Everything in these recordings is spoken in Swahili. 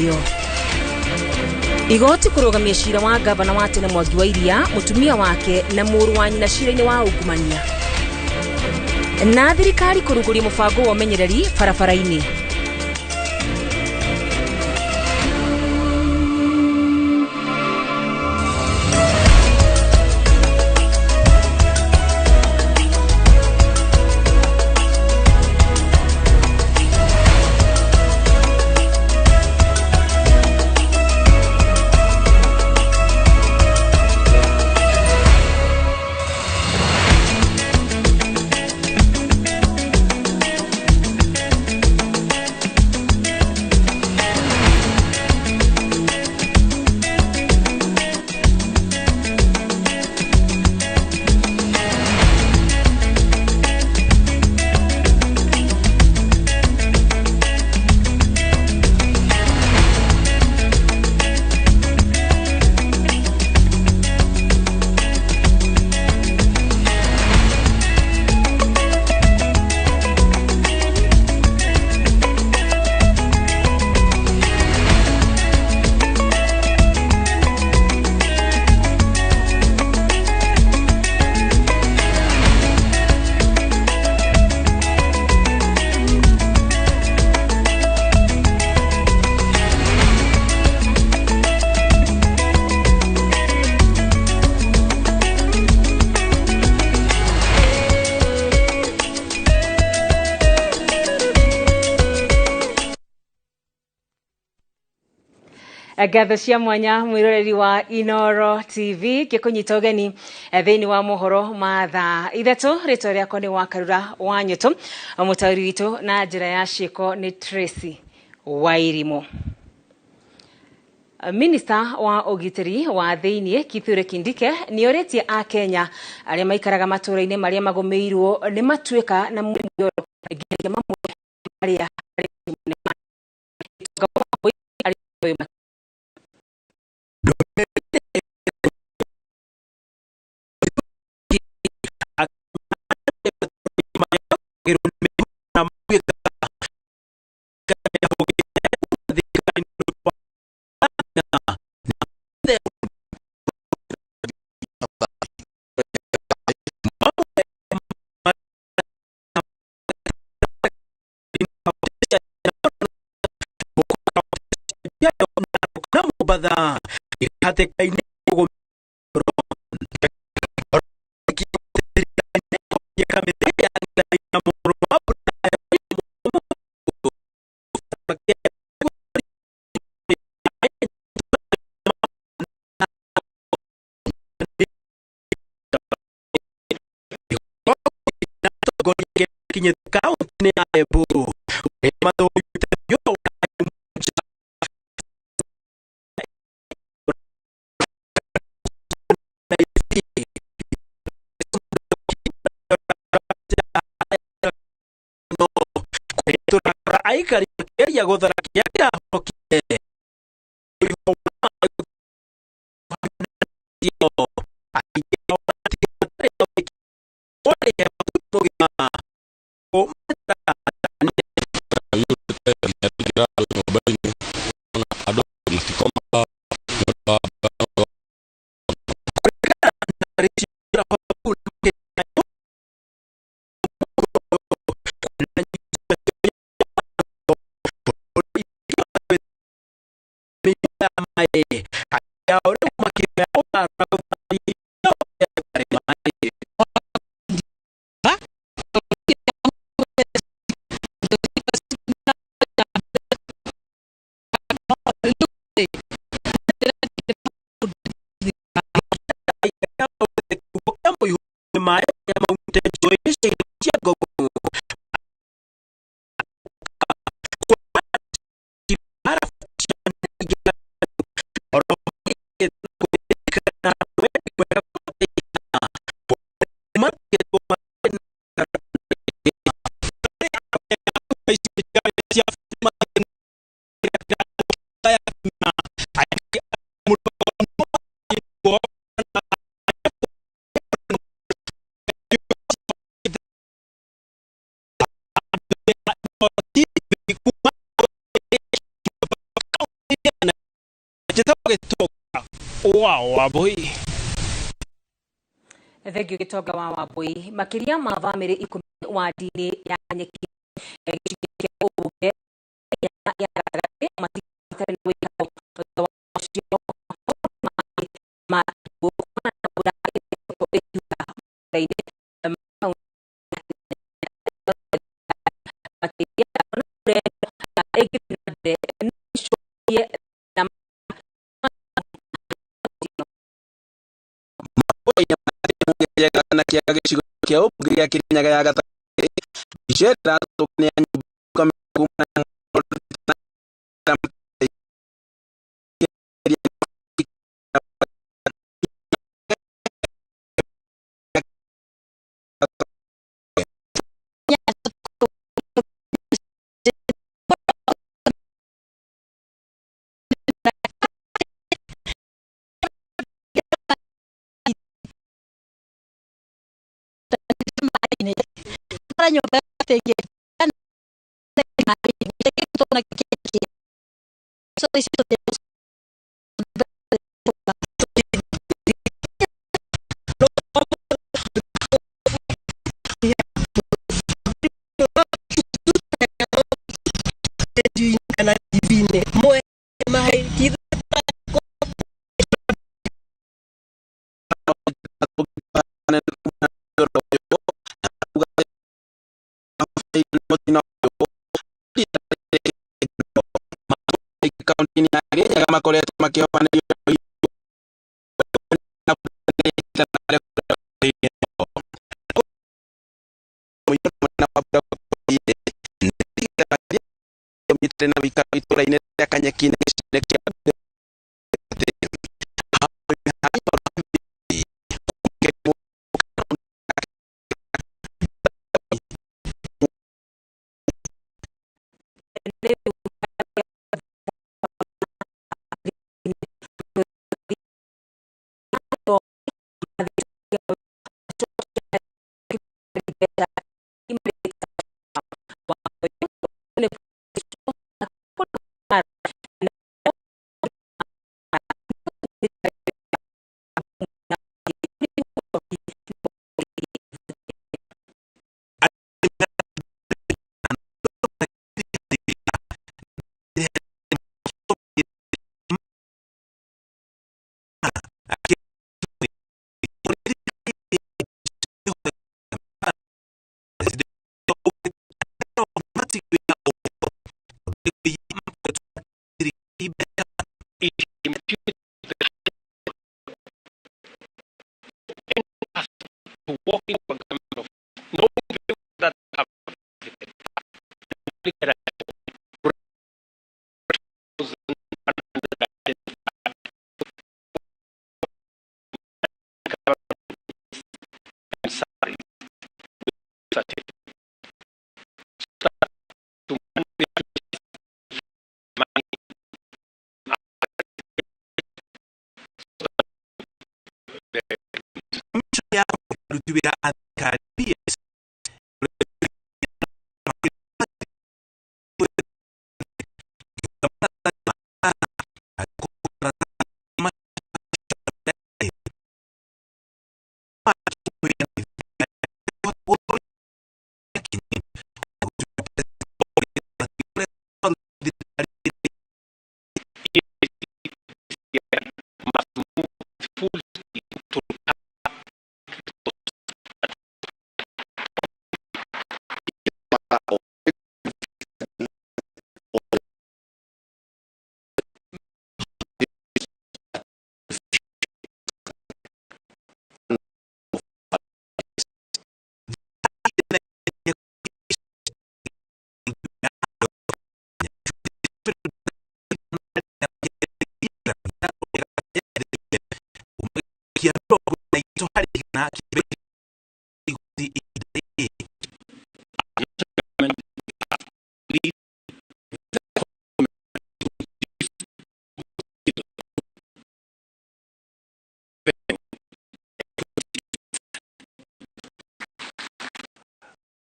muoyo. Igoti kurugamia cira wa gavana wa tene Mwangi wa Iria, mutumia wake na mũrũ wa nyina cira-inĩ wa ungumania. Na thirikari kuruguria mubango wa umenyereri barabara-inĩ. Gatho cia mwanya mwiroreri wa Inoro TV gikunyita ugeni thiini wa mohoro ma thaa ithatu. Ritwa riakwa ni Wakarura wa Nyuto, mutauri witu na njira ya ciiko ni Tracy Wairimu. Minister wa ugitiri wa thiini Kithure Kindike ni oretie a Kenya aria maikaraga matũra-inĩ maria magomeirwo ni matuika na muoyo maria bada ihate kaine go kinye kaunti ni Embu emato aikari ya godara ya hokie na Gĩtonga wow Wambui. Thengiũ Gĩtonga wa Wambui. Makĩria ma bamĩrĩ 10 wadi-inĩ ya Nyeki gĩcunjĩ kĩa ũmbunge ya gatagatĩ matitarĩ na wĩikaro thutha wa ũcio ma kuona na mbura ĩkiura mbura-inĩ makĩria ĩgĩthiĩ na mbere nĩicũhie na na kĩa gĩcigo kĩa ũmbunge gĩa Kirinyaga ya gatagatĩ icera tũkania nyũmba kuma kaunti ya Kirinyaga makoretwo makĩhobanĩrio na wĩikaro itũra-inĩ rĩa Kanyeki gĩcigo kĩa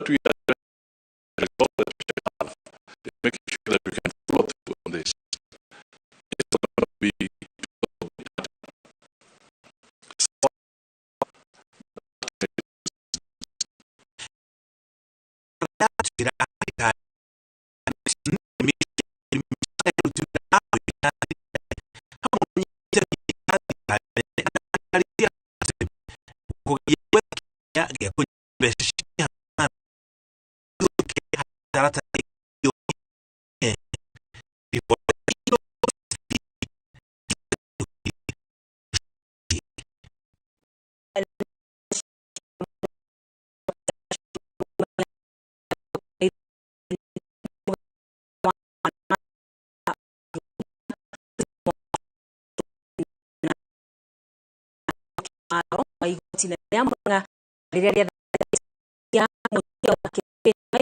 we are resolve that we have, making sure that we can follow through on this. waro wa igoti na rĩa Murang'a rĩrĩa rĩathanaga mũtumia wa Kĩrĩma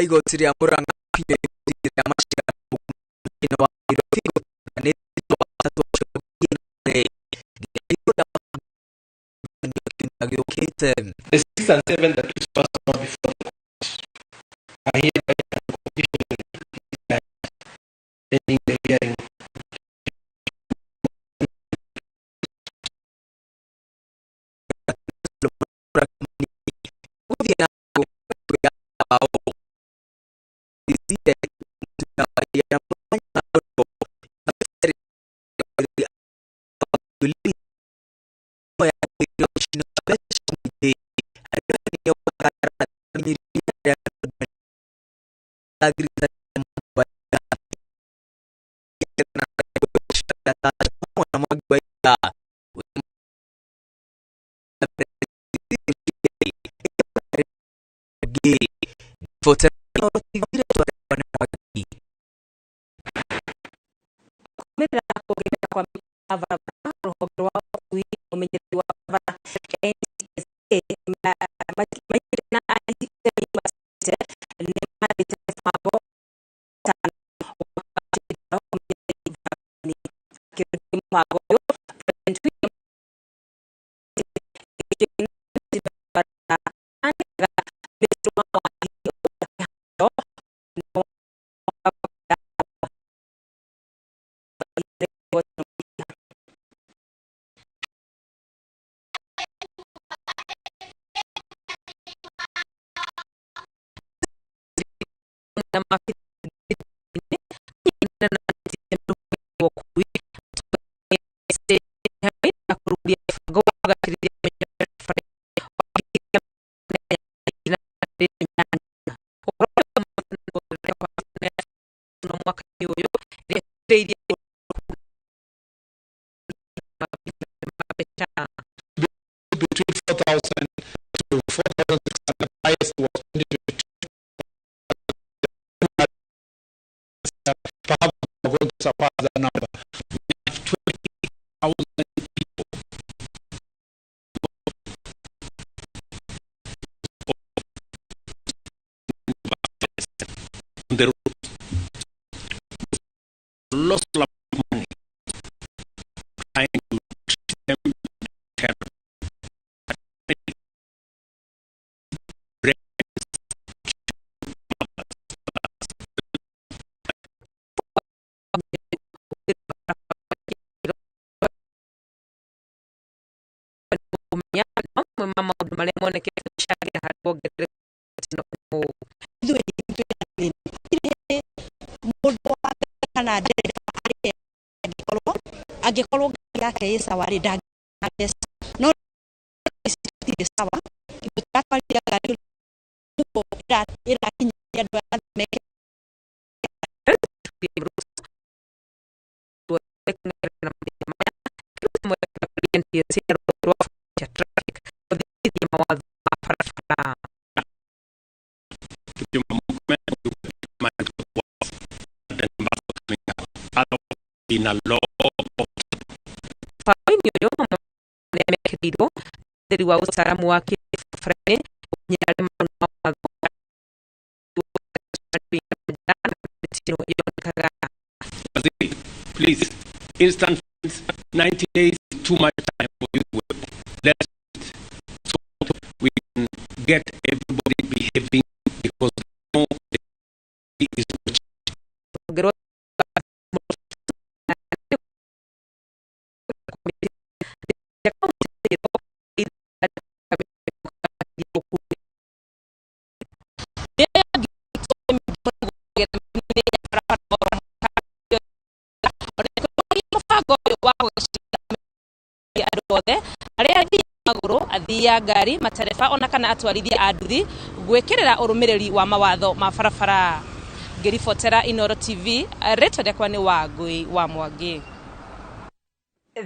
igoti rĩa Murang'a rĩa macira wa Nairobi The 6 and 7 that we saw before are here by ending the hearing. Between 4,000 to 4,600, highest was 2022. Perhaps we're going to surpass that number. We have 20,000 people on the road. Lost a lot of money trying to treat them care. mama malemone ke shagire harbo gere tino mundu wa kana ndere agikolo yake sawa ri dag no isi sawa kitaka ya gari ira kinya ndo meke in a law please, instant 90 days is too much time for you to work. Let's so we can get everybody behaving because no is athia ngari matereba ona kana atwarithia anduthi gwikirira urumiriri wa mawatho ma barabara. Ngiribotera Inooro TV, reto yakwa ni Wangui wa Mwangi.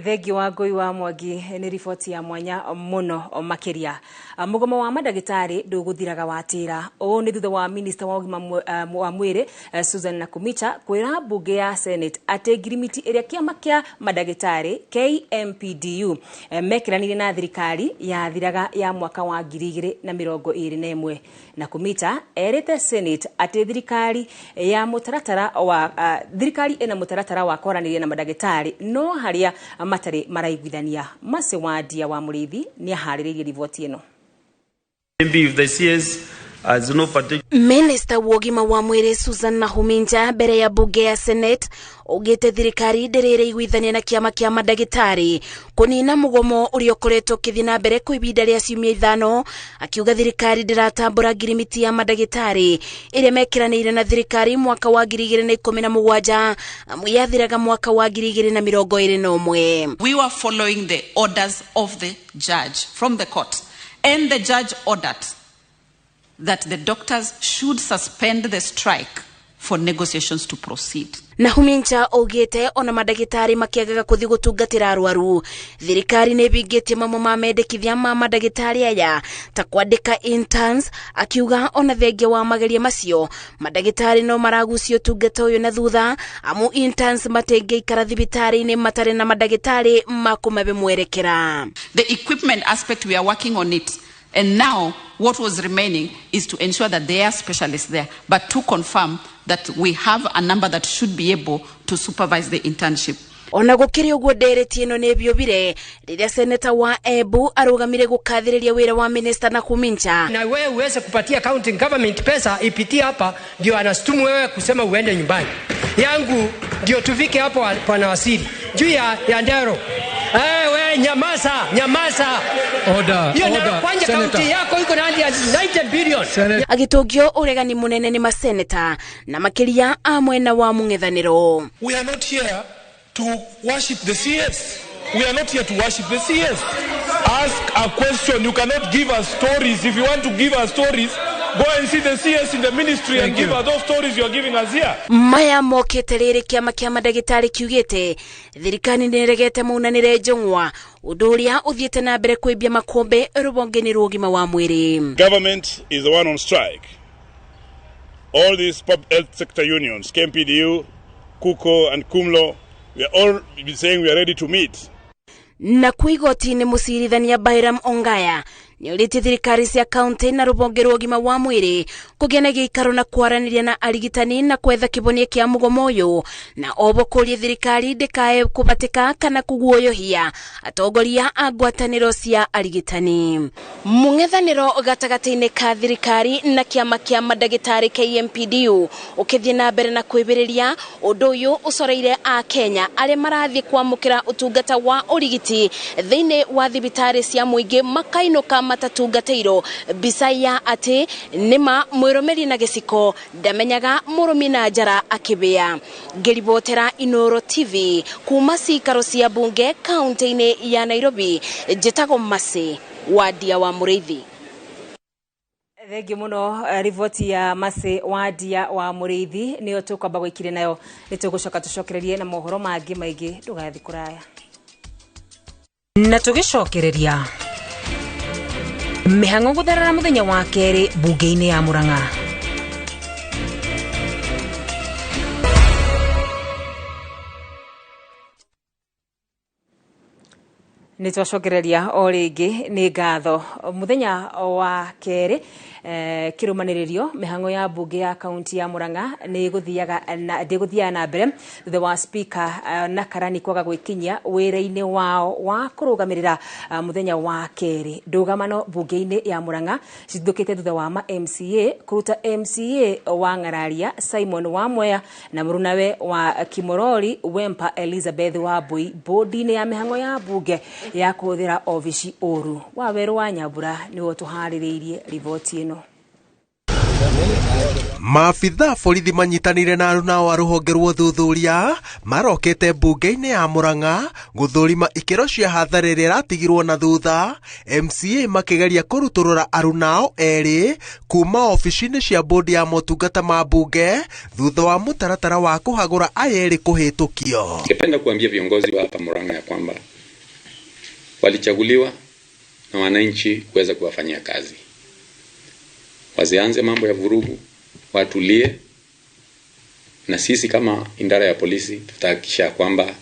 Thegi Wangui wa Mwangi ni riboti ya mwanya muno makiria. Mugomo wa madagitari nduguthiraga watira. O ni thutha wa minister wa ugima wa mwiri Susan Nakhumicha kwira bunge ya Senate ate ngirimiti iria kiama kia madagitari KMPDU mekiranire na thirikari ya thiraga ya mwaka wa 2021. Nakhumicha erete Senate ate thirikari ya mutaratara wa thirikari ina mutaratara wa kwaraniria na madagitari no haria matari maraiguithania. Mase Wadia wa Murithi ni ahariririe riboti ino. If the CS has no particular Minister wa ugima wa mwiri Susan Nakhumicha mbere ya bunge ya Senate ugite thirikari ndirire iguithania na kiama kia madagitari kunina mugomo uri ukoretwo kithina mbere ku ibinda ria ciumia 5 akiuga thirikari ndiratambura ngirimiti ya madagitari iria mekiranire na thirikari mwaka wa 2017 yathiraga mwaka wa 2021. We were following the orders of the judge from the court, and the judge ordered that the doctors should suspend the strike for negotiations to proceed. Nakhumicha ugite ona madagitari makiagaga kuthi gutungatira arwaru. Thirikari ne bigetie mamwe ma mendekithia ma madagitari aya ta kwandika interns, akiuga ona thenge wa mageria macio madagitari no maragucio tungata uyu na thutha amu interns matengeikara thibitari-ini matare na madagitari makumabe mwerekera. The equipment aspect, we are working on it. And now, what was remaining is to ensure that there are specialists there, but to confirm that we have a number that should be able to supervise the internship. Ona gukiri uguo ndereti ino ni biobire riria seneta wa Embu arugamire gukathiriria wira wa minister Nakhumicha. Na wewe uweze kupatia county government pesa ipitie hapa ndio anastumu wewe kusema uende nyumbani. Yangu ndio tufike hapo pana wasili. Juu ya Ndero. Wewe nyamaza. Order. Kwanja county yako iko na 90 billion. Agitogio uregani munene ni maseneta na makiria amwena wa mung'ethaniro. We are not here to worship the CS. We are not here to worship the CS. Ask a question. You cannot give us stories. If you want to give us stories, go and see the CS in the ministry and give us those stories you are giving us here. Maya mokete riri kiama kia madagitari kiugite thirikari niregete munanire njongwa uduria uthiete na mbere kwibia makombe rubongeni rugima wa mwiri. Government is the one on strike. All these health sector unions, KMPDU, KUKO and KUMLO, we are all saying we are ready to meet. Na kuigoti ni musirithania Bairam Ongaya ni uriti thirikari cia county na rubonge rwa ugima wa mwiri kugena giikaro na kwaraniria na arigitani na kwetha kibonie kia mugomo uyu na obokuria thirikari ndikae kubatika kana kuguoyohia atongoria a ngwataniro cia arigitani. Mung'ethaniro gatagati-ini ka thirikari na kiama kia madagitari KMPDU ukithie na mbere na kwibiriria undu uyu ucoreire a Kenya aria marathie kwamukira utungata wa urigiti thiini wa thibitari cia muingi makainuka matatungateiro bisa ya ati nima mwiromeri na giciko ndamenyaga murumi na njara akibia. Ngiribotera Inooro TV kuma cikaro cia bunge kaunti-ini ya Nairobi, njetago Mase Wadia wa Murithi. Thengi muno riboti ya Mase Wadia wa Muriithi niyo tukwamba gwikire nayo nitugucoka tucokererie na mohoro mangi maigi ndugathi kuraya na tugicokereria mihango gutharara muthenya wa keri bunge-ini ya Murang'a. Nitwacokereria o ringi ni ngatho muthenya wa keri kirumaniririo mihango ya bunge ya kaunti ya Murang'a ni guthiaga na mbere thutha wa speaker na karani kwaga gwikinyia wira-ini wao wa kurugamirira muthenya wa keri. Ndugamano bunge-ini ya Murang'a cithukite thutha wa MCA kuruta MCA wa Ng'araria Simon wa Mwea na murunawe wa Kimorori Wempa Elizabeth wa Bui bodi-ini ya mihango ya bunge ya kuthira ofici uru. Waweru wa Nyambura niwo tuhaririirie riboti ino. Maabitha borithi manyitanire na aruna wa ruhonge rwa uthuthuria marokete bunge-ini ya Murang'a guthurima ikero cia hathara iria iratigirwo na thutha, MCA makigeria kuruturura arunao eri kuma ofici-ini cia bodi ya motungata ma bunge thutha wa mutaratara wa kuhagura ayeri kuhitukio. Ningependa kuambia viongozi wa hapa Murang'a ya kwamba walichaguliwa na wananchi kuweza kuwafanyia kazi. Wasianze mambo ya vurugu, watulie, na sisi kama idara ya polisi tutahakikisha kwamba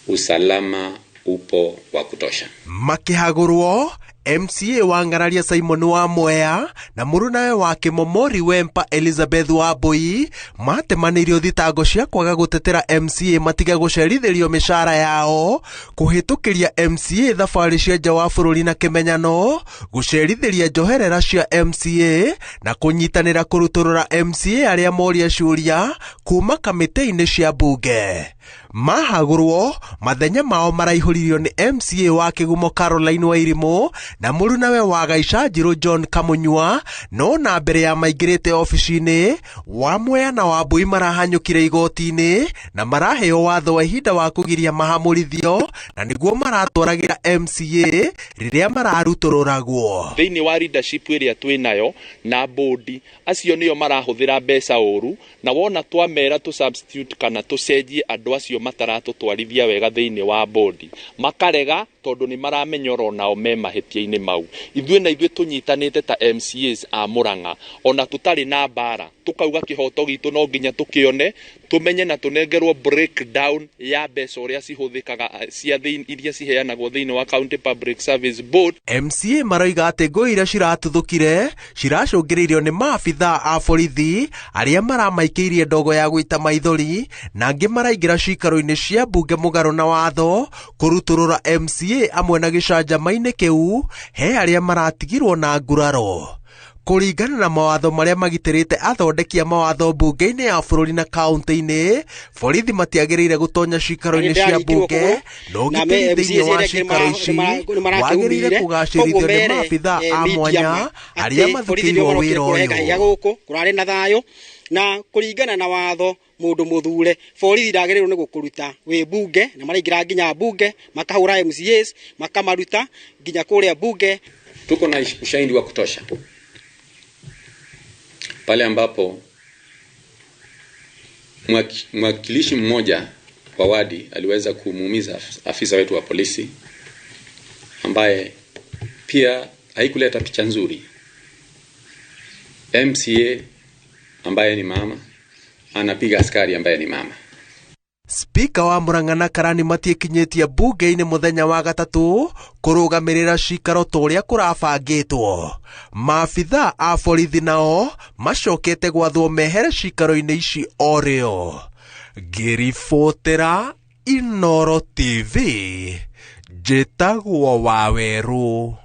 usalama upo wa kutosha. Makihagurwo MCA wa Ng'araria Simon wa Mwea na murunawe wa Kimomori Wempa Elizabeth wa Bui matemanirio thitango cia kwaga gutetera MCA matiga gucerithirio mishara yao, kuhitukiria MCA thabari cia nja wa bururi na kimenyano, gucerithiria njoherera cia MCA na kunyitanira kuruturura MCA aria moria ciuria kuma kamiti-ini cia bunge. Mahagurwo mathenya mao maraihuririo ni MCA wa Kigumo Caroline Wairimu na murunawe wa Gaicajiro John Kamunyua, no na mbere ya maingirite ofici-ini wa Mwea na wa Bui marahanyukire igoti-ini na maraheo watho wa ihinda wa kugiria mahamurithio na niguo maratwaragira MCA riria mararutururagwo. Thiini wa leadership iria twinayo na bodi acio niyo marahuthira mbeca uru, na wona twamera tu substitute kana tucenjie andu acio mataratutwarithia wega thiini wa bodi makarega tondu ni maramenyoro nao me mahitia-ini mau. Ithuĩ tunyitanite ta MCAs a Murang'a ona tutari na bara tukauga kihoto gitu no nginya tukione tumenye na tunengerwo breakdown ya mbeca uria cihuthikaga cia thiini iria ciheanagwo thiini wa County Public Service Board. MCA maroiga ati ngui iria ciratuthukire ciracungiririo ni maabitha a borithi aria maramaikirie ndogo ya guita maithori na angi maraingira cikaro-ini cia bunge mugaro na watho kuruturura MCA amwe na gicanjama-ini kiu he aria maratigirwo na nguraro. Kuringana na mawatho maria magitirite athondeki a mawatho bunge-ini ya bururi na kaunti-ini, borithi matiagiriire gutonya cikaro-ini cia bunge, no gitiri thiini wa cikaro ici wagiriire kugacirithio ni maabitha a mwanya aria mathukirwo wira uyu. Kurari na thayo na kuringana na watho mundu muthure borithi ndagirirwo ni gukuruta wi bunge na maraingira nginya bunge makahura MCAs makamaruta nginya kuria bunge. Tuko na ushahidi wa kutosha pale ambapo mwakilishi mmoja wa wadi aliweza kumuumiza afisa wetu wa polisi, ambaye pia haikuleta picha nzuri. MCA ambaye ni mama anapiga askari ambaye ni mama. Speaker wa Murang'a na Karani matiekinyitie bunge-ini muthenya wa gatatu kurugamirira cikaro turia kurabangitwo. Maabitha a borithi nao macokete gwathwo mehere cikaro-ini ici orio. Ngiribotera Inooro TV, njĩtagwo Waweru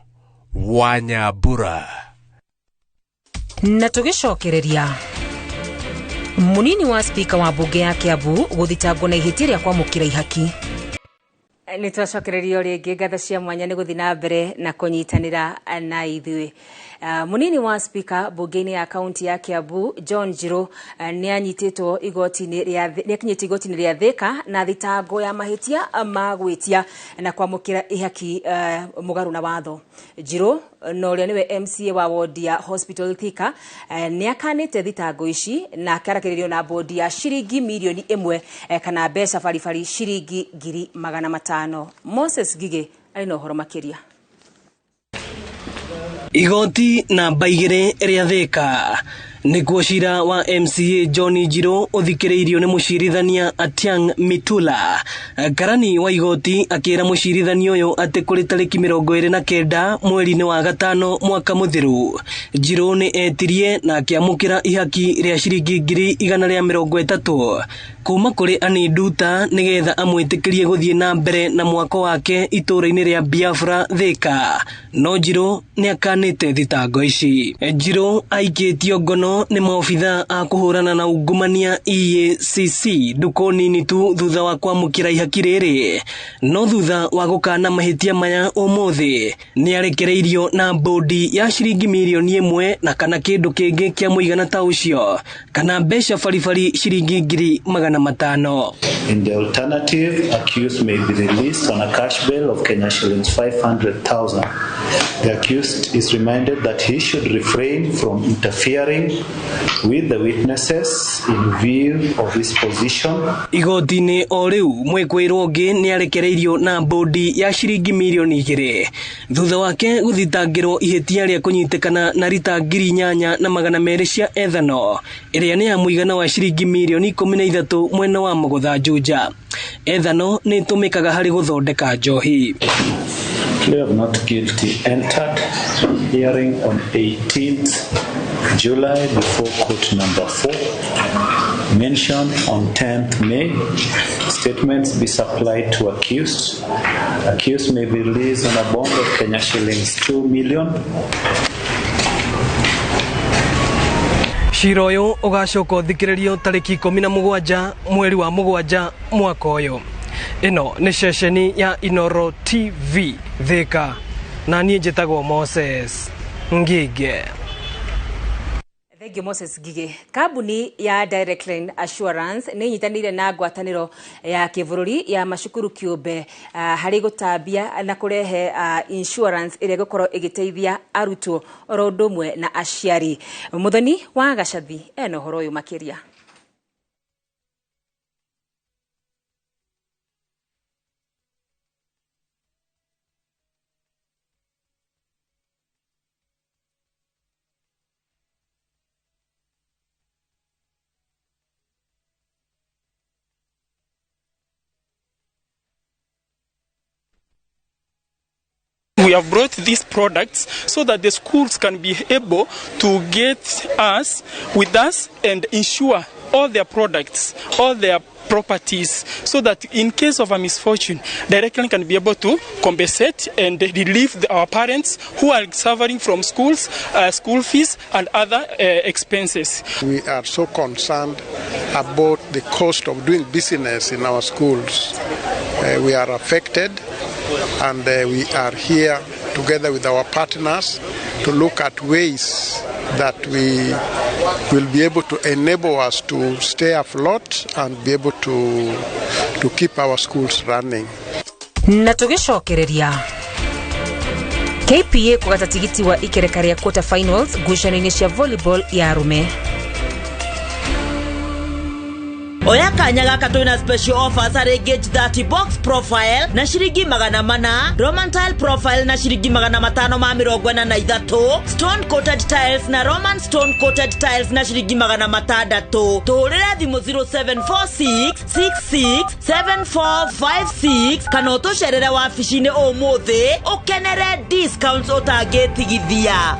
wa Nyambura. Na tugicokereria munini wa spika wa bunge ya Kiambu guthitangwo na ihĩtia rĩa kwamũkĩra ihaki. Nitwacokererio ringi ngatho cia mwanya ni guthi na mbere na kunyitanira na ithuĩ. Munini wa speaker bungeni ya kaunti ya Kiambu John Njiro nianyititwo igoti-ini rĩa Thika na thitango ya mahitia magwitia na kwamukira ihaki mugaru na watho. Njiro no ria niwe MCA wa ward ya Hospital Thika ni akanite thitango ici na akarakiririo na bodi ya shiringi milioni 1 kana mbeca baribari shiringi 500,000. Moses Gige ari no horo makiria. Igoti na baigire ria Thika nikuo cira wa MCA John Njiro uthikiriirio ni mucirithania Atiang Mitula. Karani wa igoti akira mucirithania uyu ati kuri tariki 29 mweri-ini wa gatano mwaka muthiru Njiro ni etirie na akiamukira ihaki ria shiringi 130 kuma kuri Ani Nduta nigetha amwitikirie guthie na mbere na mwako wake itura-ini ria Biafra Thika. No Njiro ni akanite thitango ici. Njiro aikitio ngono ni maofitha a kuhurana na ungumania EACC nduko nini tu thutha wa kwamukira ihaki riri, no thutha wa gukana mahitia maya umuthi ni arekereirio na bodi ya shiringi milioni 1 na kana kindu kingi kia muigana ta ucio kana mbeca baribari shiringi 500,000. In the alternative, accused may be released on a cash bail of Kenya shillings 500,000. The accused is reminded that he should refrain from interfering with the witnesses in view of his position. Igoti-ini o riu mwekwirwo ngi ni arekereirio na bodi ya shiringi milioni 2 thutha wake guthitangirwo ihitia ria kunyitikana na rita 8,200 cia ethano iria ni ya muigana wa shiringi milioni 13 mwena wa Mugutha Juja. Ethano ni tumikaga hari guthondeka njohi. Plea of not guilty entered hearing on 18th July before court number 4. Mentioned on 10th May. Statements be supplied to accused. Accused may be released on a bond of Kenya shillings 2 million. Cira uyu ugacoka uthikiririo tariki 17 mweri wa 7 mwaka uyu. Ino ni ceceni ya Inoro TV Thika na nie njitagwo Moses Ngige. Thank you Moses Gige. Kambuni ya Direct Line Assurance ni nyitanire na ngwataniro ya kivururi ya mashukuru kiumbe hari gutambia na kurehe insurance ire gukoro igiteithia arutwo oro ndumwe na aciari. Muthoni wa Gacathi eno horo uyu makiria. We have brought these products so that the schools can be able to get us with us and insure all their products, all their properties, so that in case of a misfortune, directly can be able to compensate and relieve our parents who are suffering from school fees and other expenses. We are so concerned about the cost of doing business in our schools. We are affected, and we are here together with our partners to look at ways that we will be able to enable us to stay afloat and be able to keep our schools running. Na tugicokereria KPA kugata tigiti wa ikereka ria quarter finals ngucanio-ini cia volleyball ya arume. Oya kanya gaka twina special offers are gauge 30 box profile na shiringi 400, Roman tile profile na shiringi 543, stone coated tiles na Roman stone coated tiles na shiringi 600. Tuhurire thimu 0746 66 7456 kana utucerere wabici-ini umuthi ukenere discounts utangitigithia.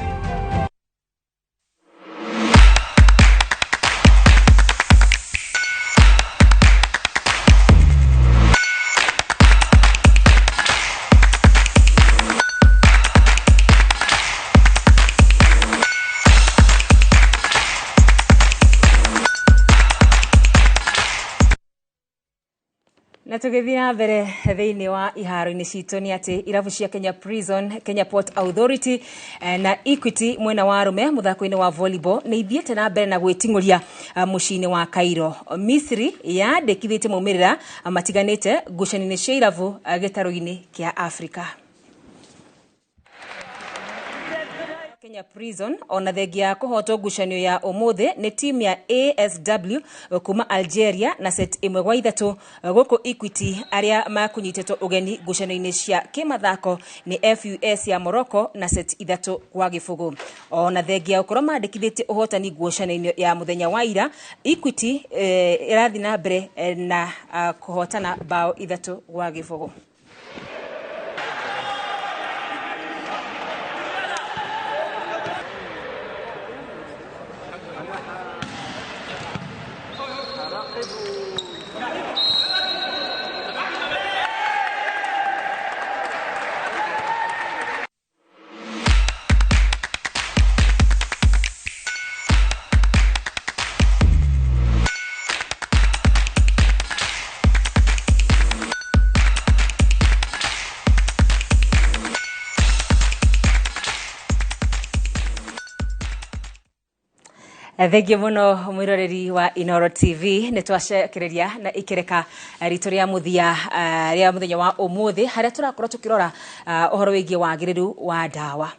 Na tugithii na mbere thiini wa iharo-ini citũ nĩ atĩ irabu cia Kenya Prison, Kenya Port Authority na Equity mwena wa arume muthako-ini wa volleyball nĩ ithiĩte na mbere na gwĩting'ũria mũciĩ-inĩ wa Cairo. Misiri yandĩkithĩtie maumĩrĩra matiganĩte ngucanio-inĩ cia irabu gĩtarũ-inĩ kĩa Afrika. Kenya Prison ona thengia kuhotwo ngucanio ya umuthi ni timu ya ASW kuma Algeria na set 1-3 guku Equity aria makunyitetwo ugeni ngucanio-ini cia kimathako ni FUS ya Morocco na set 3-0. Ona thengia ukorwo mandĩkithĩtie uhotani ngucanio-ini ya muthenya wa ira, Equity irathi na mbere na kuhotana bao 3-0. Thengi muno mwiroreri wa Inoro TV nĩ twacekereria na ikereka rito rĩa muthia rĩa muthenya wa umuthi haria turakorwo tukirora uhoro wĩgie wagĩrĩru wa ndawa.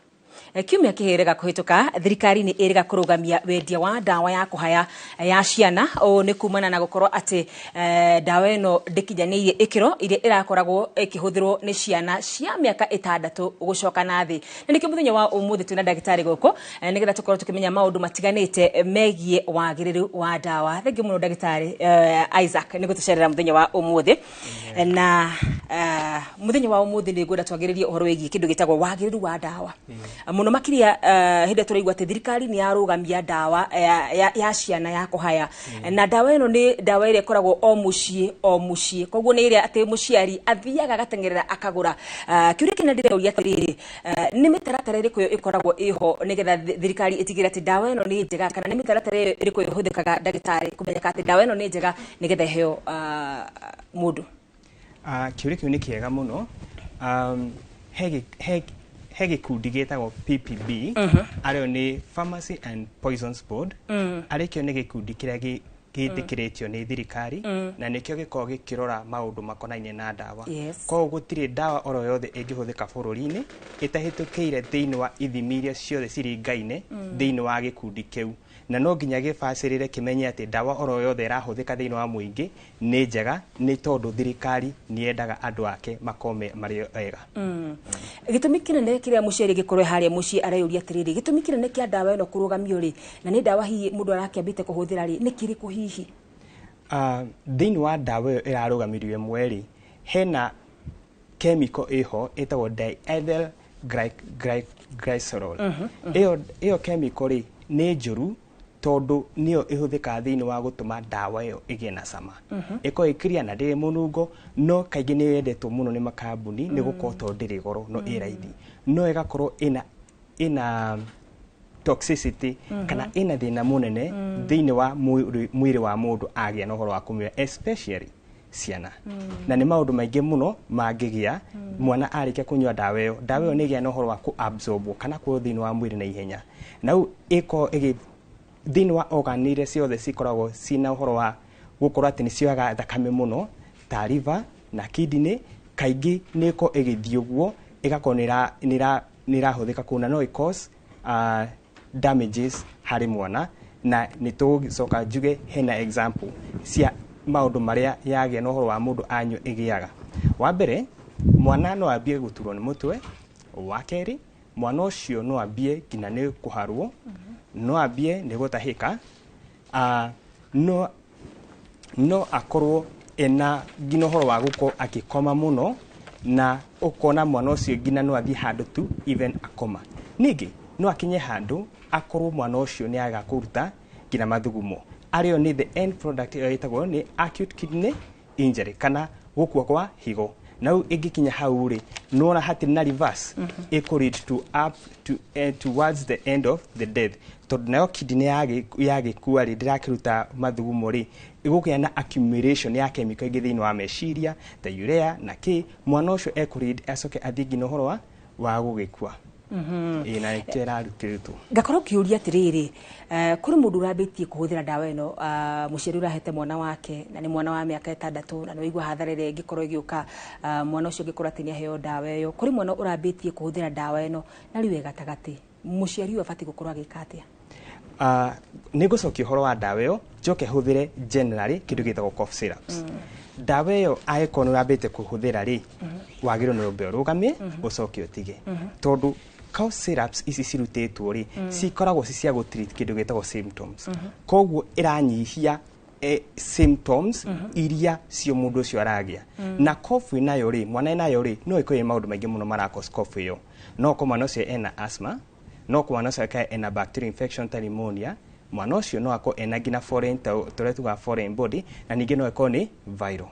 Kiumia kĩhĩrĩga kũhĩtũka thirikari nĩ ĩrĩga kũrũgamia wendia wa ndawa ya kũhaya ya ciana o nĩ kumana na gũkorwo atĩ ndawa ĩno ndĩkinyanĩirie ikĩro iria ĩrakoragwo ĩkĩhũthĩrwo nĩ ciana cia mĩaka 6 gũcoka na thĩ. Na nĩkĩo mũthenya wa ũmũthĩ twĩna ndagĩtarĩ gũkũ nĩgetha tũkorwo tukĩmenya maũndũ matiganĩte megie wagĩrĩru wa ndawa. Thengi mũno ndagĩtarĩ Isaac nĩ gũtũcerera mũthenya wa ũmũthĩ. Na mũthenya wa ũmũthĩ nĩ ngwenda twagĩrĩrie ũhoro wĩgie kĩndũ gĩtagwo wagĩrĩru wa ndawa. Muno makiria hĩndĩ tũraigua atĩ thirikari nĩ yarũgamia ndawa ya ciana ya kũhaya. Na ndawa ĩno nĩ ndawa ĩrĩa ĩkoragwo o mũciĩ. Koguo nĩ ĩrĩa atĩ mũciari athiaga agateng'erera akagũra. Kĩũria kĩnene ndĩrauria atĩrĩrĩ, nĩ mĩtaratara ĩrĩkũ ĩkoragwo ĩho nĩgetha thirikari ĩtigĩrĩre atĩ ndawa ĩno nĩ njega, kana nĩ mĩtaratara ĩrĩkũ ĩhũthĩkaga ndagĩtarĩ kũmenyeka atĩ ndawa ĩno nĩ njega nĩgetha ĩheo mũndũ? Kĩũria kĩu nĩ kĩega mũno. He gĩkundi gĩtagwo PPB arĩo nĩ Pharmacy and Poisons Board. Arĩkĩo nĩ gĩkundi kĩrĩa gĩtĩkĩrĩtio nĩ thirikari na nĩkĩo gĩkoragwo gĩkĩrora maũndũ makonainie na ndawa. Koguo gũtirĩ ndawa oro yothe ĩngĩhũthĩka bũrũri-inĩ ĩtahĩtũkĩire thĩinĩ wa ithimi iria ciothe ciringaine thĩinĩ wa gĩkundi kĩu. Na no nginya gĩbacĩrĩre kĩmenye atĩ ndawa oro yothe ĩrahũthĩka thĩinĩ wa mũingĩ nĩ njega, nĩ tondũ thirikari nĩ yendaga andũ ake makome marĩ ega. Gĩtũmi kĩnene kĩrĩa mũciari gĩkorwo harĩa mũciĩ areyũria atĩrĩrĩ, gĩtũmi kĩnene kĩa ndawa ĩno kũrũgamio rĩ, na nĩ ndawa hihi mũndũ arakĩambĩte kũhũthĩra rĩ, nĩ kĩrĩkũ hihi? Thĩinĩ wa ndawa ĩyo ĩrarũgamirio ĩmwe rĩ, hena chemical ĩho ĩtagwo diethyl glycerol. Ĩyo chemical rĩ nĩ njũru tondũ nĩyo ĩhũthĩkaga thĩinĩ wa gũtũma ndawa ĩyo ĩgĩe na cama. Ĩkoragwo ĩkĩria na ndĩrĩ mũnungo, no kaingĩ nĩ yendetwo mũno nĩ makambuni nĩ gũkorwo tondũ ndĩrĩ goro no ĩ raithi. No ĩgakorwo ĩna toxicity kana ĩna thĩna mũnene thĩinĩ wa mwĩrĩ wa mũndũ agĩa na ũhoro wa kũmĩoya, especially ciana. Na nĩ maũndũ maingĩ mũno mangĩgĩa mwana arĩkia kũnyua ndawa ĩyo. Ndawa ĩyo nĩ ĩgĩa na ũhoro wa kũ-absorb kana kuoywo thĩinĩ wa mwĩrĩ na ihenya. Na rĩu ĩkoragwo thĩinĩ wa organ iria ciothe cikoragwo ciĩna ũhoro wa gũkorwo atĩ nĩ cioyaga thakame mũno ta liver na kidney, kaingĩ nĩ ĩkoragwo ĩgĩthiĩ ũguo ĩgakorwo nĩ ĩrahũthĩka kũu na no ĩ-cause damages harĩ mwana. Na nĩ tũgũcoka njuge hena example cia maũndũ marĩa yagĩa na ũhoro wa mũndũ anyua ĩgĩaga. Wa mbere, mwana no ambie gũturwo nĩ mũtwe. Wa kerĩ, mwana ũcio no ambie nginya nĩ kũharwo, no ambie nĩ gũtahĩka, no akorwo ena nginya ũhoro wa gũkorwo agĩkoma mũno, na ũkona mwana ũcio nginya no athiĩ handũ tu even akoma. Ningĩ no akinye handũ akorwo mwana ũcio nĩ aga kũruta nginya mathugumo. Arĩo nĩ the end product ĩyo ĩtagwo nĩ acute kidney injury kana gũkua kwa higo. Now igikinya hau ri nona hatirĩ na reverse iko lead to up to towards the end of the death. Tondu nayo kidney yagĩkua rĩ ndĩrakĩruta mathugumo rĩ igũkĩa na accumulation ya chemical ingĩ thĩinĩ wa meciria ta urea na kĩ mwana ũcio ekũrĩ acoke athiĩ nginya ũhoro wa gũgĩkua. Na nĩkĩrarutĩrĩtwo ngakorwo kiuria atirĩrĩ kũrĩ mũndũ ũrambĩtie kũhũthĩra ndawa ĩno mũciari ũrahete mwana wake na nĩ mwana wa mĩaka 6 na nĩwaigua hathara ĩrĩa ĩngĩkorwo ĩgĩũka mwana ũcio ũngĩkorwo atĩ nĩaheo ndawa ĩyo kũrĩ mwana ũrambĩtie kũhũthĩra ndawa ĩno na rĩu gatagatĩ mũciari ũyũ abatiĩ gũkorwo agĩka atĩa? Nĩ ngũcokia ũhoro wa ndawa ĩyo njoke hũthĩre generally kĩndũ gĩtagwo cough syrups. Ndawa ĩyo angĩkorwo nĩ ũrambĩte kũhũthĩra rĩ wagĩrĩirwo nĩ ũmbe ũrũgamie ũcoke ũtige tondũ cough syrups ici cirutĩtwo rĩ cikoragwo cia gũtreat kĩndũ gĩtagwo symptoms. Koguo ĩranyihia symptoms iria cio mũndũ ũcio aragĩa na cough nayo rĩ mwana nayo rĩ no ĩkorwo maũndũ maingĩ mũno marakos cough ĩyo no kwa mwana ũcio ena asthma no kwa mwana ũcio ena bacterial infection ta pneumonia mwana ũcio no akorwo ena ngina foreign tũrĩa tuga foreign body na ningĩ no ĩkorwo nĩ viral.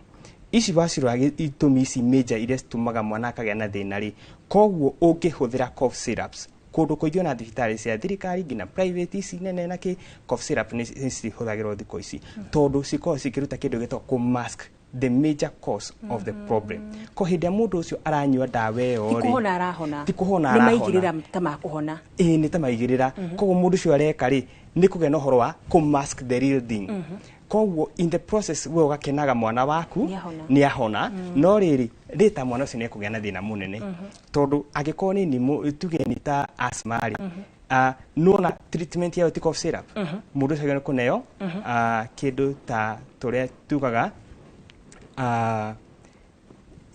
Ici wacirora itũmi ici major iria citũmaga mwana akagĩa na thĩna rĩ koguo ũngĩhũthĩra cough syrups kũndũ kũingĩ na thibitarĩ cia thirikari ngina private ici nene na kĩ cough syrup nĩ cihũthagĩrwo thikũ ici tondũ cikoragwo cikĩruta kĩndũ gĩtagwo kũ-mask the major cause of the problem. Ko hĩndĩ ya mũndũ ũcio aranyua ndawa ĩyo rĩ tikũhona arahona tikũhona arahona nĩ maigĩrĩra ta makũhona nĩ ta maigĩrĩra koguo mũndũ ũcio areka rĩ nĩ kũgĩa na ũhoro wa kũ-mask the real thing. Koguo in the process we ũgakenaga mwana waku nĩ ahona no rĩrĩ rĩta mwana ũcio nĩ ekũgĩa na thĩna mũnene tondũ angĩkorwo nĩ tuge nĩ ta asthma rĩ nona treatment ya cough syrup mũndũ ũcio nĩ kũneo kĩndũ ta tũrĩa tugaga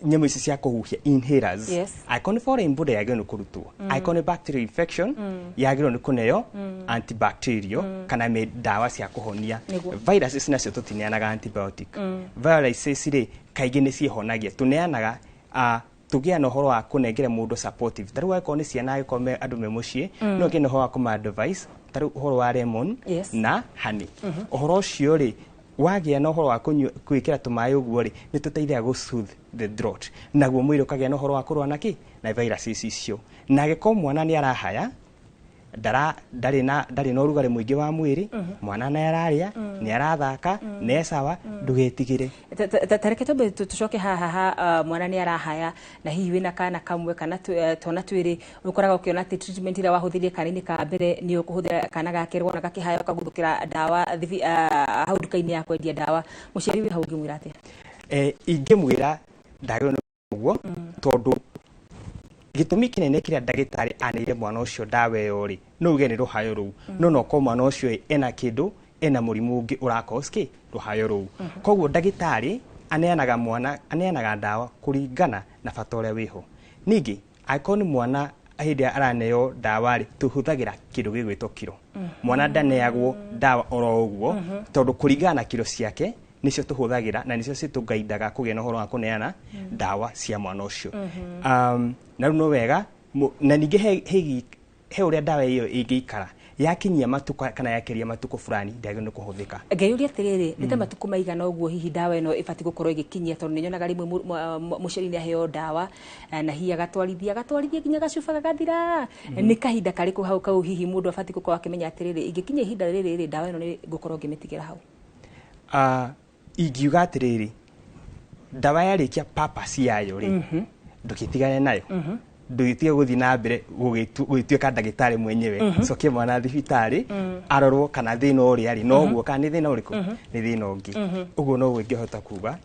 nyamũ ici cia kũhuhia inhalers icon foreign body yagĩrĩirwo nĩ kũrutwo icon bacterial infection yagĩrĩirwo nĩ kũneo antibacterial kana ndawa cia kũhonia viruses nacio tũtineanaga antibiotic viruses rĩ kaingĩ nĩ ciĩhonagia tũneanaga tũgĩa na ũhoro wa kũnengera mũndũ supportive tarĩu angĩkorwo nĩ ciana angĩkorwo andũ me mũciĩ no gĩe na ũhoro wa kũma-advise tarĩu ũhoro wa lemon na honey ũhoro ũcio rĩ wagĩa na ũhoro wa gwĩkĩra tũmaĩ ũguo rĩ nĩ tũteithagia gũ-soothe the throat naguo mwĩrĩ ũkagĩa na ũhoro wa kũrũa na kĩ na viruses icio na angĩkorwo mwana nĩ arahaya ndarĩ na ũrugarĩ mũingĩ wa mwĩrĩ mwana nĩ ararĩa nĩ arathaka nĩ sawa ndũgetigĩre tareke tũbe tũcoke haha mwana nĩ arahaya na hihi wĩna kana kamwe kana twana twĩrĩ ũkoraga ũkĩona atĩ treatment ĩrĩa wahũthĩrire kana-inĩ ka mbere nĩ ũkũhũthĩra kana gakerwo na gakĩhaya ũkaguthũkĩra ndawa hau nduka-inĩ ya kwendia ndawa mũciari wĩ hau ũngĩmwĩra atĩa? Ingĩmwĩra ndagĩrĩirwo nĩ ũguo tondũ gĩtũmi kĩnene kĩrĩa ndagĩtarĩ anĩire mwana ũcio ndawa ĩyo rĩ no uge nĩ rũhayo rũu no ko mwana ũcio ena kĩndũ ena mũrimũ ũngĩ ũrakos rũhayo rũu koguo ndagĩtarĩ aneanaga ndawa kũringana na bata ũrĩa wĩho. Ningĩ angĩkorwo nĩ mwana hĩndĩ araneo ndawa rĩ tũhũthagĩra kĩndũ gĩgwĩtwo kiro mwana ndaneagwo ndawa oro ũguo tondũ kũringana na kiro ciake nicio tũhũthagĩra na nicio citũgaidaga kũgĩa na ũhoro wa kũneana ndawa cia mwana ũcio. Na rĩu no wega na ningĩ he ũrĩa ndawa ĩyo ĩngĩikara yakinyia matuko kana yakeria matuko fulani ndagĩrĩirwo nĩ kũhũthĩka. Ngeyũria atĩrĩrĩ nĩ ta matuko maigana ũguo hihi ndawa ĩno ĩbatiĩ gũkorwo ĩgĩkinyia tondũ nĩnyonaga rĩmwe mũciari nĩ aheo ndawa na hihi agatwarithia nginya gacuba gagathira nĩ kahinda karĩkũ hau hihi mũndũ abatiĩ gũkorwo akĩmenya atĩrĩrĩ ingĩkinya ihinda rĩrĩ ndawa ĩno nĩ ngũkorwo ngĩmĩtigĩra hau? Ingiuga atĩrĩrĩ ndawa yarĩkia purpose yayo rĩ ndũgĩtigane nayo ndũgĩtige gũthiĩ na mbere gũgĩtuĩka ndagĩtarĩ mwenyewe cokie mwana thibitarĩ arorwo kana thĩna ũrĩa rĩ no ũguo kana nĩ thĩna ũrĩkũ nĩ thĩna ũngĩ ũguo no ũngĩhota kuga.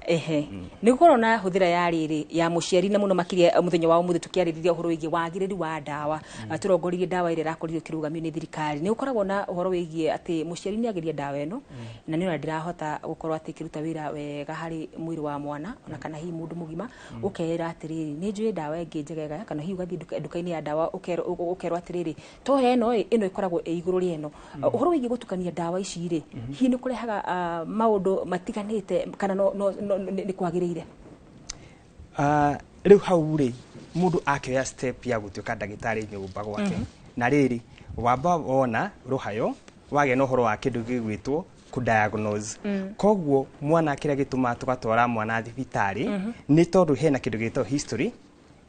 Nĩ gũkorwo na hũthĩra ya rĩrĩ ya mũciari na mũno makĩria mũthenya wa ũmũthĩ tũkĩarĩrĩria ũhoro wĩgiĩ wagĩrĩru wa ndawa tũrongoririe ndawa ĩrĩa ĩrakorirwo ĩkĩrũgamio nĩ thirikari nĩ gũkoragwo na ũhoro wĩgiĩ atĩ mũciari nĩ ageria ndawa ĩno na nĩ ona ndĩrahota gũkorwo atĩ ĩkĩruta wĩra wega harĩ mwĩrĩ wa mwana ona kana hihi mũndũ mũgima ũkera atĩrĩrĩ nĩ njũĩ ndawa ĩngĩ njegega kana hihi ũgathiĩ nduka-inĩ ya ndawa ũkerwo atĩrĩrĩ to ĩno ĩkoragwo ĩ igũrũ rĩa ĩno ũhoro wĩgiĩ gũtukania ndawa ici rĩ hihi nĩ kũrehaga maũndũ matiganĩte kana nĩ kwagĩrĩire? Rĩu hau rĩ mũndũ akĩoya step ya gũtuĩka ndagĩtarĩ nyũmba gwake na rĩrĩ wamba wona rũhayo wagĩa na ũhoro wa kĩndũ gĩgwĩtwo diagnose koguo mwana kĩrĩa gĩtũma tũgatwara mwana thibitarĩ nĩ tondũ hena kĩndũ gĩtagwo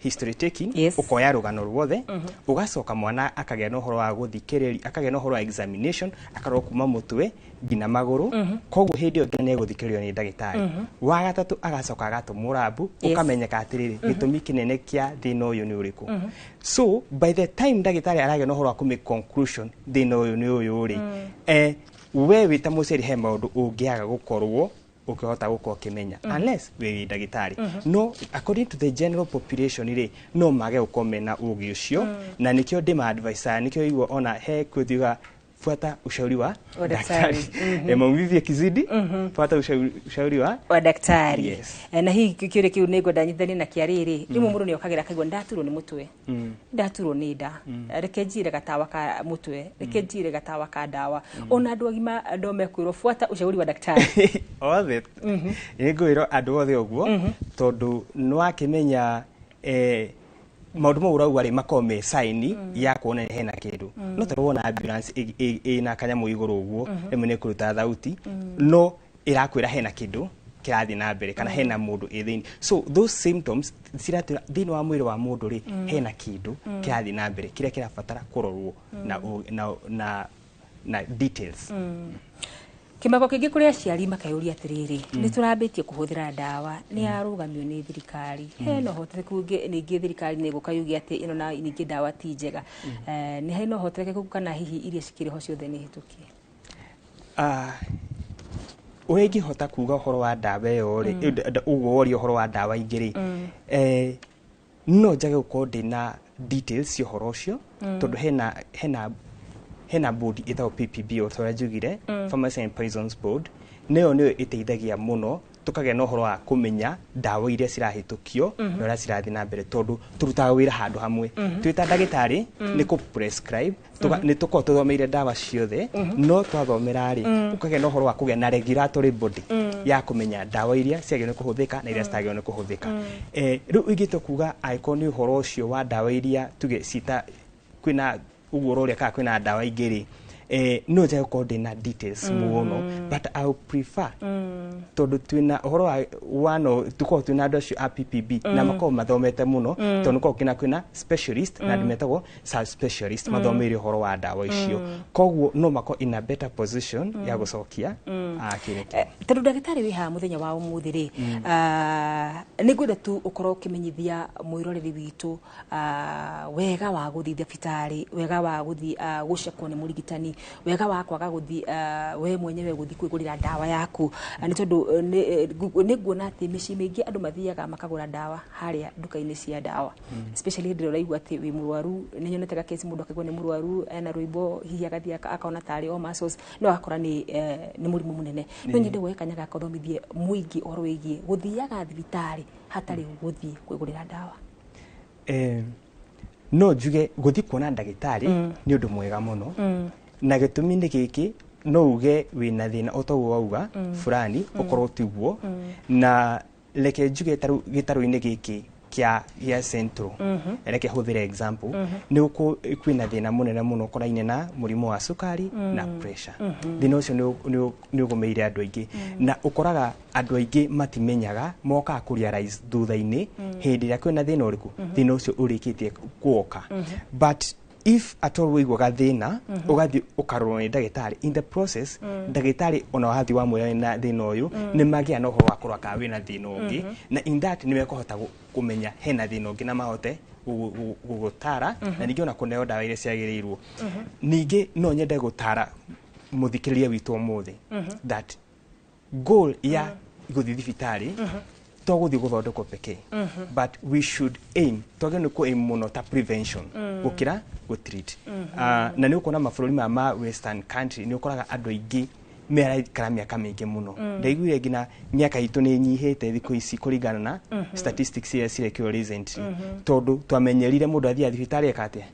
history taking ukoya rugano ruothe ugacoka mwana akagĩa na ũhoro wa gũthikĩrĩria akagĩa na ũhoro wa examination akarwo kuma mũtwe nginya magũrũ koguo hĩndĩ ĩyo nginya nĩegũthikĩrĩrio nĩ ndagĩtarĩ wa gatatũ agacoka agatũmwo labu ũkamenyeka atĩrĩrĩ gĩtũmi kĩnene kĩa thĩna ũyũ nĩ ũrĩkũ so by the time ndagĩtarĩ aragĩa na ũhoro wa kũmake conclusion thĩna ũyũ nĩ ũyũ rĩ we wĩ ta mũciari he maũndũ ũngĩaga gũkorwo ukihota guko kimenya unless we ndagitari no according to the general population ire no mage ukomena ugi ucio na nikio ndima advisor nikio igwo ona he kuthiga fuata ushauri wa daktari maumivu kizidi fuata ushauri wa daktari na hii kiure kiu nego ndanyithani na kiariri rimwe muru ni okagira kaigwa ndaturwo ni mutwe ndaturwo ni nda reke njire gatawa ka mutwe reke njire gatawa ka dawa ona andu agima ndome kwirwo fuata ushauri wa daktari othe ngwiro andu othe oguo tondu nwakimenya maundu mau urauga ri makome sign ya kuona hena kindu no tarona ambulance ina kanyamu iguru uguo rimwe ni kuruta thauti no irakwira hena kindu kirathi na mbere kana hena mundu ithini so those symptoms ciratira thini wa mwiri wa mundu ri hena kindu kirathi na mbere kiria kirabatara kurorwo na details Kimako kingi kuri aciari makayuria atiriri ni turambitie kuhuthira dawa ni arugamio ni thirikari heno hotete kungi ningi thirikari ni gukayugia ati ino na ningi dawa ti njega ni heno hotete kugukana hihi iria cikiri ho ciothe ni hitukie uregi hota kuga horo wa dawa yo ri ugo wori horo wa dawa ingiri no njage gukorwo ndina details cio horo cio tondu hena board itao PPB otora jugire Pharmacy and Poisons Board neo iteithagia muno tukagea no horo wa kumenya dawa iria cirahitukio na iria cirathi na mbere tondu turutaga wira handu hamwe twita ndagitari ni ku prescribe ni tuko tuthomeire dawa ciothe no twathomera ri ukagea no horo wa kugea na regulatory body ya kumenya dawa iria ciagire kuhuthika na iria citagire kuhuthika riu igito kuga icon horo ucio wa dawa iria tuge cita kwina ugororia ka kwina dawa igiri no je ko na details muono but I would prefer tondu twina uhoro wa wano tuko twina docio APPB na mako mathomete muno tondu ko kina kwina specialist na dimetagwo sub specialist mathomeire uhoro wa dawa icio koguo no mako in a better position ya gucokia akirete tondu ndagitari wi ha muthenya wa umuthi ri ni gwenda tu ukoro kimenyithia mwiroreri witu wega wa guthi thibitari wega wa guthi gucekwo ni murigitani wega wa kwaga guthi we mwenyewe guthi kwigurira dawa yaku ni tondu ni nguona ati mici mingi andu mathiaga makagura dawa haria duka-ini cia dawa especially ndiro raigua ati wi murwaru ni nyonete ga case mundu akigwa ni murwaru ena ruibo hihi agathia akaona tari o muscles no akora ni murimu munene no nyende wekanyaga akothomithie muingi oro wigi guthiaga thibitari hatari guthi kwigurira dawa no juge guthi kuona ndagitari ni undu mwega muno na gitumi ni giki no uge wina thina otoguo wauga fulani ukorwo tiguo na leke juge gitaru-ini giki kia central reke huthire example ni uko kwina thina munene muno koraine na murimo wa sukari na pressure thina ucio ni ugumeire andu aingi na ukoraga andu aingi matimenyaga moka kurealize thutha-ini hindi ria kwina thina uriku thina ucio urikitie kuoka but if at all wigwaga thina ugathi ukarorwo ni ndagitari in the process ndagitari ona wathi wa mwira na thina uyu ni magia no ho wakorwa ka wina thina ungi na in that ni mekohota kumenya hena thina ungi na mahote gugutara na ningi ona kuneo dawa iria ciagirirwo ningi no nyende gutara muthikiriria witu umuthi that goal ya guthi thibitari to guthi guthondekwo peke but we should aim to genu ko aim muno ta prevention gukira go treat na ni ukona mabũrũri ma western country ni ukoraga andu aingi mera kara miaka mingi muno ndaiguire ngina miaka itu ni nyihite thiku ici kuringana na statistics cia cirekio recently tondu twamenyerire mundu athia thibitari ekate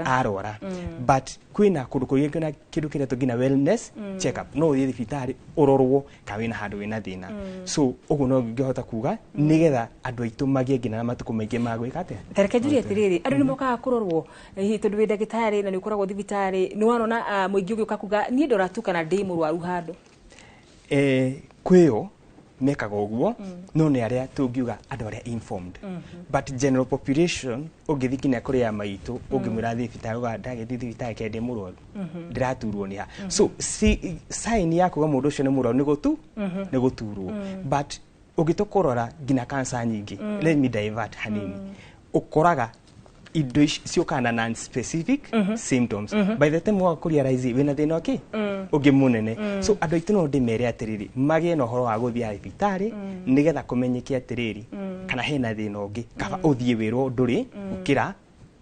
arwara but kwina kundu kuringi na kindu kiria tugina wellness check up no uthie thibitari urorwo ka wina handu wina thina so ugu no ngihota kuga nigetha andu aitu magie ngina na matuku maingi magwikate tareke njuri atiriri andu ni mokaga kurorwo hihi tondu wi ndagitari na ni ukoragwo thibitari ni wanona muingi ugiuka kuga ni ndora tu kana ndi mũrwaru handũ kwĩyo mekaga ũguo no nĩ arĩa tũngiuga andũ arĩa informed but general population ũngĩthiĩ kinya kũrĩ ya maitũ ũngĩmwĩra thibitarĩ ndagĩthiĩ thibitarĩ kĩndĩ mũrwaru ndĩraturwo nĩ ha so sign ya kuga mũndũ ũcio nĩ mũrwaru nĩ gũturwo but ũngĩtũkũrora nginya cancer nyingĩ let me divert hanini ũkoraga indo ciũkana na specific symptoms by the time wa kurealize wena thina okay ungi munene so andũ aitũ no ndĩmere atĩrĩrĩ magĩe na ũhoro wa gũthiĩ thibitarĩ nĩgetha kũmenyeke atĩrĩrĩ kana hena thina ũngĩ kaba ũthiĩ wĩrwo ndũrĩ ũkĩra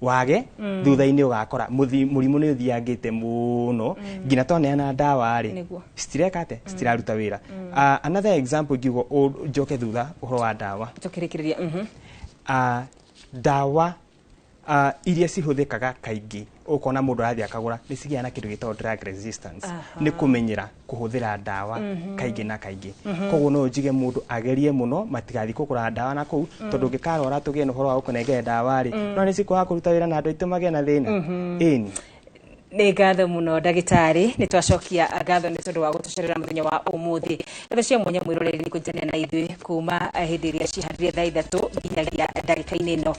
wage thutha-inĩ ũgakora mũrimũ nĩ ũthiangĩte mũno nginya twaneana ndawa rĩ citireka atĩ citiraruta wĩra another example ngiugo njoke thutha ũhoro wa ndawa njokerekereria ndawa iria cihũthĩkaga kaingĩ ũkona mũndũ arathiĩ akagũra nĩ cigĩa na kĩndũ gĩtagwo drug resistance nĩ kũmenyera kũhũthĩra ndawa kaingĩ na kaingĩ koguo no njige mũndũ agerie mũno matigathiĩ kũgũra ndawa na kũu tondũ ũngĩkarwara tũgĩe na ũhoro wa gũkũnengera ndawa rĩ no nĩ cikwaga kũruta wĩra na andũ aitũ magĩe na thĩna ĩni nĩ ngatho mũno ndagĩtarĩ nĩ twacokia ngatho nĩ tondũ wa gũtũcerera mũthenya wa ũmũthĩ ndeto cia mwanya mwĩroreri nĩ kũnjania na ithuĩ kuma hĩndĩ ĩrĩa ciharire thaa 3 nginyagia ndagĩka-inĩ ĩno